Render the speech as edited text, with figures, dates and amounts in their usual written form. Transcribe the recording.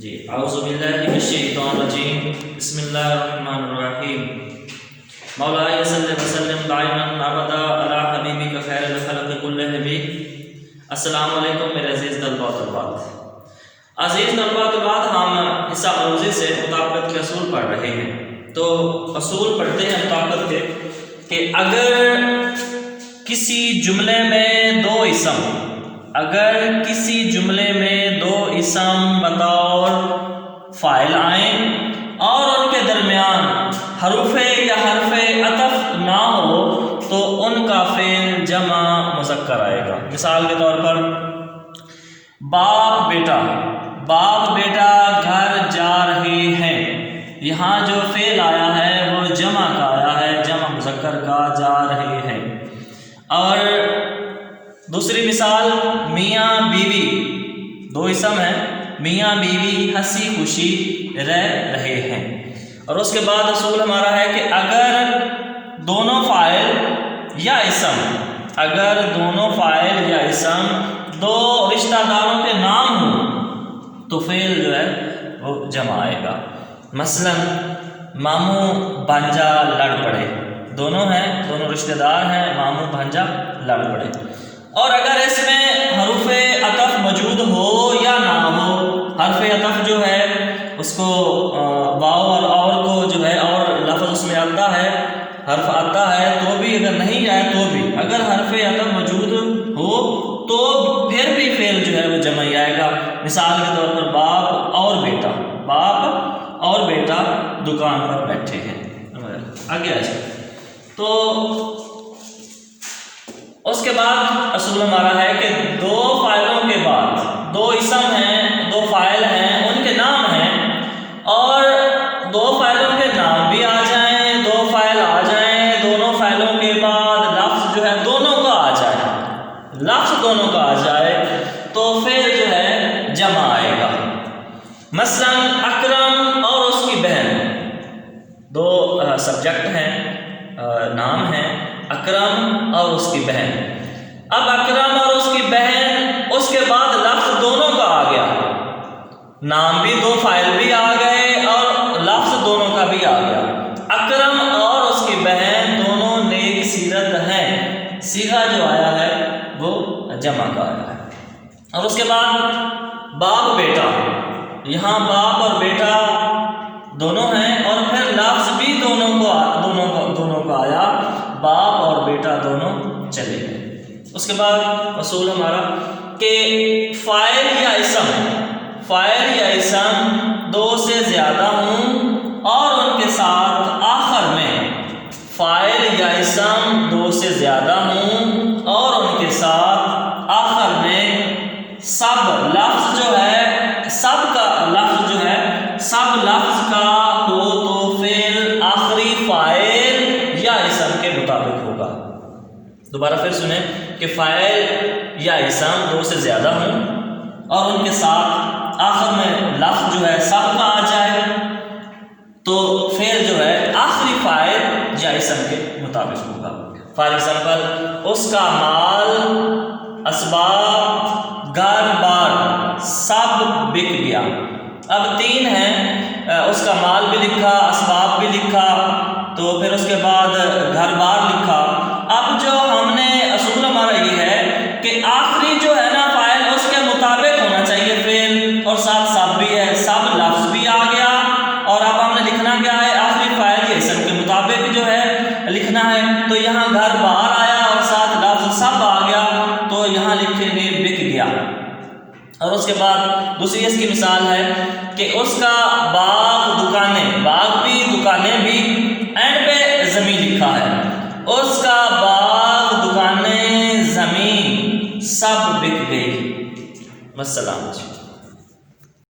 جی اعوذ باللہ من الشیطان الرجیم بسم اللہ الرحمن الرحیم مولاي صلی وسلم دائما ابدا علی حبیبک خیر الخلق کلہم۔ السلام علیکم میرے عزیز طلباء و طالبات۔ عزیز طلباء و طالبات، ہم حصہ موضوع سے مطابقت کے اصول پڑھ رہے ہیں۔ تو اصول پڑھتے ہیں مطابقت کے کہ اگر کسی جملے میں دو اسم بطور فاعل آئیں اور ان کے درمیان حروف یا حرف عطف نہ ہو تو ان کا فعل جمع مذکر آئے گا۔ مثال کے طور پر باپ بیٹا گھر جا رہے ہیں، یہاں جو فعل آیا ہے وہ جمع کا آیا ہے، جمع مذکر کا جا رہے ہیں۔ اور دوسری مثال میاں بیوی، دو اسم ہیں، میاں بیوی ہنسی خوشی رہ رہے ہیں۔ اور اس کے بعد اصول ہمارا ہے کہ اگر دونوں فاعل یا اسم دو رشتہ داروں کے نام ہوں تو فعل جو ہے وہ جمع آئے گا۔ مثلا ماموں بھانجا لڑ پڑے، دونوں رشتہ دار ہیں، ماموں بھانجا لڑ پڑے۔ اور اگر اس میں حروف عطف موجود ہو یا نہ ہو، حرف عطف جو ہے اس کو واو اور کو جو ہے اور لفظ اس میں آتا ہے، حرف آتا ہے تو بھی، اگر نہیں آئے تو بھی، اگر حرف عطف موجود ہو تو پھر بھی فعل جو ہے وہ جمع ہی آئے گا۔ مثال کے طور پر باپ اور بیٹا دکان پر بیٹھے ہیں۔ آگے آئے تو اس کے بعد اصول ہمارا ہے کہ دو فاعلوں کے بعد دو اسم ہیں، دو فاعل ہیں، ان کے نام ہیں، اور دو فاعلوں کے نام بھی آ جائیں، دو فاعل آ جائیں، دونوں فاعلوں کے بعد لفظ جو ہے دونوں کا آ جائے تو پھر جو ہے جمع آئے گا۔ مثلا اکرم اور اس کی بہن، دو سبجیکٹ ہیں، نام ہیں اکرم اور اس کی بہن۔ اب اکرم اور اس کی بہن، اس کے بعد لفظ دونوں کا آ گیا، نام بھی دو فاعل بھی آ گئے اور لفظ دونوں کا بھی آ گیا۔ اکرم اور اس کی بہن دونوں نیک سیرت ہیں، صیغہ جو آیا ہے وہ جمع کا آیا ہے۔ اور اس کے بعد باپ بیٹا، یہاں باپ اور بیٹا دونوں ہیں اور پھر لفظ بھی دونوں کا آیا، باپ اور بیٹا دونوں چلے گئے۔ اس کے بعد اصول ہمارا کہ فاعل یا اسم دو سے زیادہ ہوں اور ان کے ساتھ آخر میں سب لفظ کا ہو تو فعل آخری فاعل یا اسم کے مطابق ہوگا۔ دوبارہ پھر سنیں کہ فاعل یا اسم دو سے زیادہ ہوں اور ان کے ساتھ آخر میں لفظ جو ہے سب کا آ جائے تو پھر جو ہے آخری فاعل یا اسم کے مطابق ہوگا۔ فار ایگزامپل اس کا مال، اسباب، گھر بار سب بک گیا۔ اب تین ہیں، اس کا مال بھی لکھا، اسباب بھی لکھا، تو پھر اس کے بعد گھر بار لکھا۔ اب جو ہم نے اصول ہمارا یہ ہے کہ آخری جو ہے نا فاعل اس کے مطابق ہونا چاہیے فعل، اور ساتھ سب بھی ہے، سب لفظ بھی آ گیا، اور اب ہم نے لکھنا کیا ہے، آخری فاعل یا اسم کے مطابق جو ہے لکھنا ہے۔ تو یہاں گھر بار آیا اور ساتھ لفظ سب آ گیا تو یہاں لکھیں گے بک گیا۔ اور اس کے بعد دوسری اس کی مثال ہے کہ اس کا باغ بھی دکانیں بھی اینڈ پہ زمین لکھا ہے، اس کا باغ دکانیں زمین سب بک گئی۔ والسلام۔